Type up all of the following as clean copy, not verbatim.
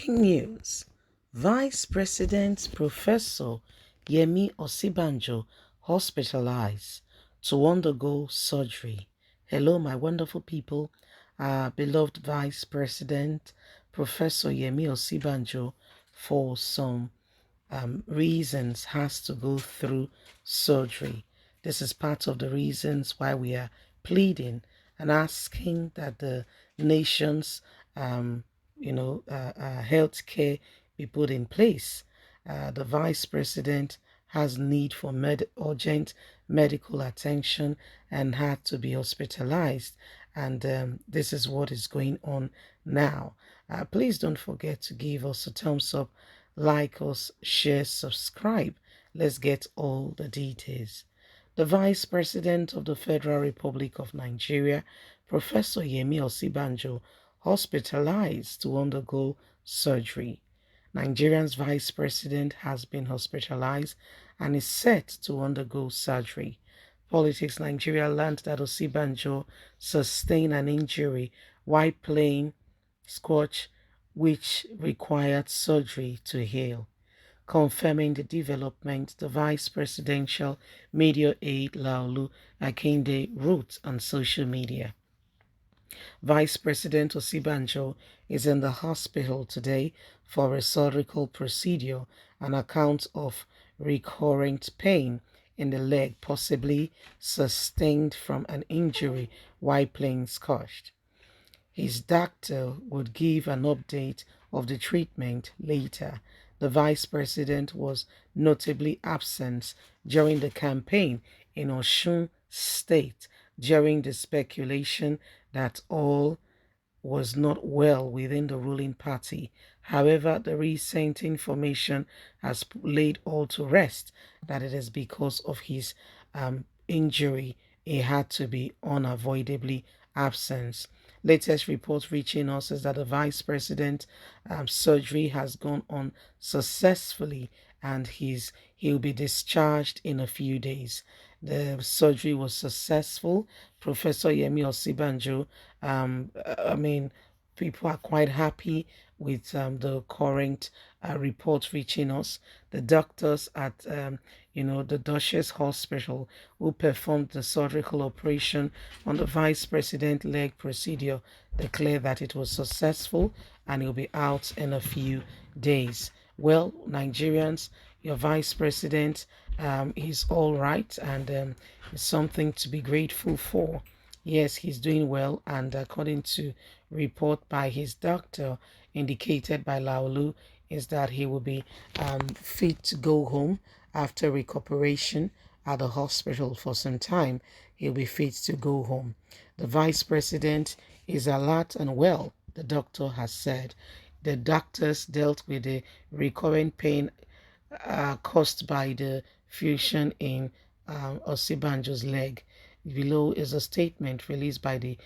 Breaking news. Vice President Professor Yemi Osinbajo hospitalized to undergo surgery. Hello, my wonderful people. Beloved Vice President Professor Yemi Osinbajo, for some reasons, has to go through surgery. This is part of the reasons why we are pleading and asking that the nation's health care be put in place. The vice president has need for urgent medical attention and had to be hospitalized. And this is what is going on now. Please don't forget to give us a thumbs up, like us, share, subscribe. Let's get all the details. The Vice President of the Federal Republic of Nigeria, Professor Yemi Osinbajo, hospitalized to undergo surgery. Nigeria's Vice President has been hospitalized and is set to undergo surgery. Politics Nigeria learned that Osinbajo sustained an injury while playing squash, which required surgery to heal. Confirming the development, the vice presidential media aide Laolu Akinde wrote on social media. Vice President Osinbajo is in the hospital today for a surgical procedure on account of recurrent pain in the leg, possibly sustained from an injury while playing squash. His doctor would give an update of the treatment later. The vice president was notably absent during the campaign in Osun State during the speculation that all was not well within the ruling party. However, the recent information has laid all to rest that it is because of his injury he had to be unavoidably absent. Latest report reaching us is that the vice president surgery has gone on successfully and he'll be discharged in a few days. The surgery was successful. Professor Yemi Osinbajo, people are quite happy with the current report reaching us. The doctors at the Duchess Hospital who performed the surgical operation on the vice president leg procedure declared that it was successful and he'll be out in a few days. Well, Nigerians, your vice president is all right, and it's something to be grateful for. Yes, he's doing well, and according to report by his doctor indicated by Laolu, is that he will be fit to go home after recuperation at the hospital for some time. He'll be fit to go home. The vice president is alert and well, the doctor has said. The doctors dealt with the recurrent pain caused by the fusion in Osinbajo's leg. Below is a statement released by the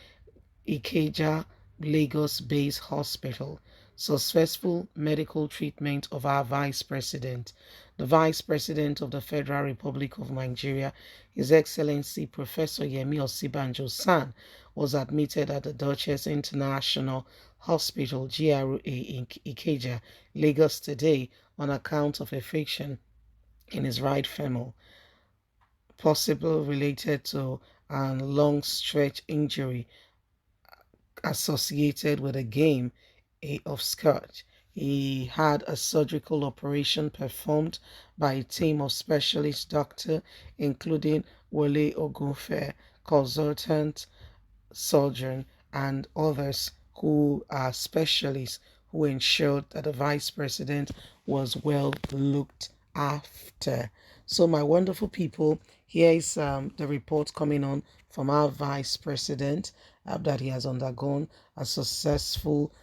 Ikeja, Lagos-based hospital. Successful medical treatment of our Vice President. The Vice President of the Federal Republic of Nigeria, His Excellency Professor Yemi Osinbajo's son, was admitted at the Duchess International Hospital, GRA in Ikeja, Lagos today on account of a friction in his right femur, possibly related to a long stretch injury associated with a game of squash. He had a surgical operation performed by a team of specialist doctors, including Wole Ogunfe, consultant surgeon, and others who are specialists who ensured that the vice president was well looked after. So, my wonderful people, here is the report coming on from our vice president that he has undergone a successful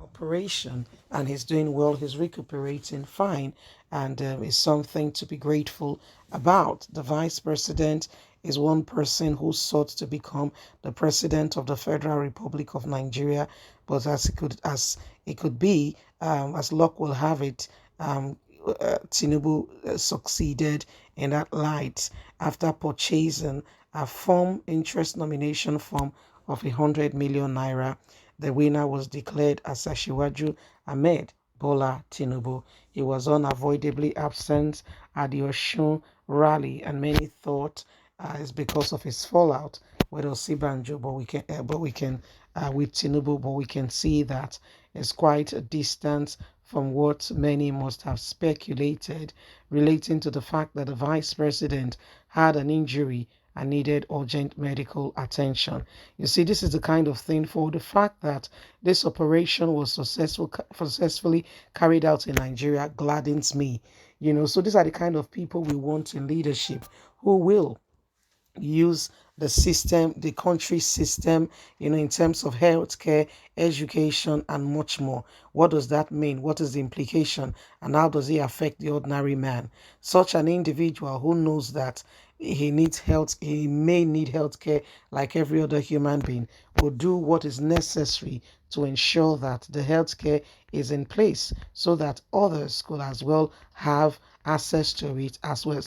operation and he's doing well. He's recuperating fine, and is something to be grateful about. The vice president is one person who sought to become the president of the Federal Republic of Nigeria, but as it could be, as luck will have it, Tinubu succeeded in that light after purchasing a form interest nomination form of 100 million naira. The winner was declared as Asiwaju Ahmed Bola Tinubu. He was unavoidably absent at the Osun rally, and many thought it's because of his fallout with Osinbajo, but we can with Tinubu, but we can see that it's quite a distance from what many must have speculated, relating to the fact that the vice president had an injury and needed urgent medical attention. You see, this is the kind of thing, for the fact that this operation was successfully carried out in Nigeria gladdens me. So these are the kind of people we want in leadership, who will use the system, the country system, in terms of healthcare, education, and much more. What does that mean? What is the implication? And how does it affect the ordinary man? Such an individual who knows that he may need healthcare like every other human being, will do what is necessary to ensure that the healthcare is in place so that others could as well have access to it as well,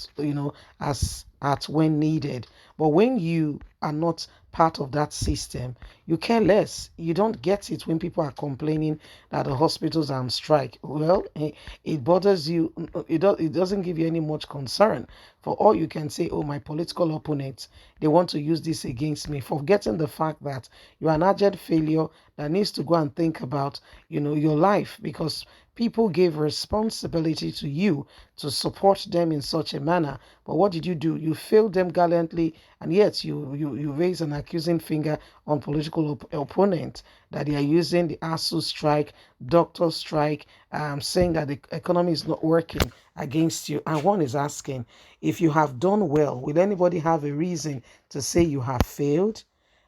as at when needed. But when you are not part of that system, you care less. You don't get it when people are complaining that the hospitals are on strike. Well, it bothers you. It doesn't give you any much concern. For all you can say, oh, my political opponents, they want to use this against me, forgetting the fact that you are an urgent failure that needs to go and think about, your life, because people gave responsibility to you to support them in such a manner. But what did you do? You failed them gallantly, and yet you raise an accusing finger on political opponent that they are using the ASU strike, doctor strike, saying that the economy is not working against you. And one is asking, if you have done well, will anybody have a reason to say you have failed?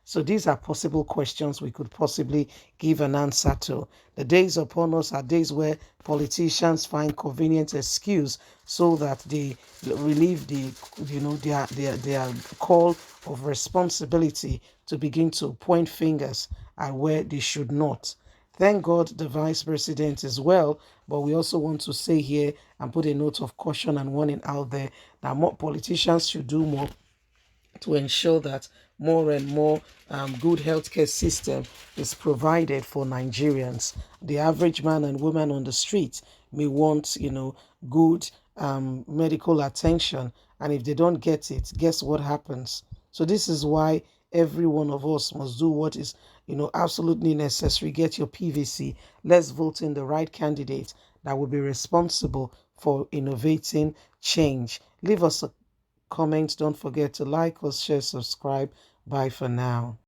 So these are possible questions we could possibly give an answer to. The days upon us are days where politicians find convenient excuse so that they relieve their call of responsibility to begin to point fingers at where they should not. Thank God the vice president is well, but we also want to say here and put a note of caution and warning out there that more politicians should do more to ensure that more and more good healthcare system is provided for Nigerians. The average man and woman on the street may want, good medical attention, and if they don't get it, guess what happens? So this is why every one of us must do what is, absolutely necessary. Get your PVC. Let's vote in the right candidate that will be responsible for innovating change. Leave us a comment. Don't forget to like us, share, subscribe. Bye for now.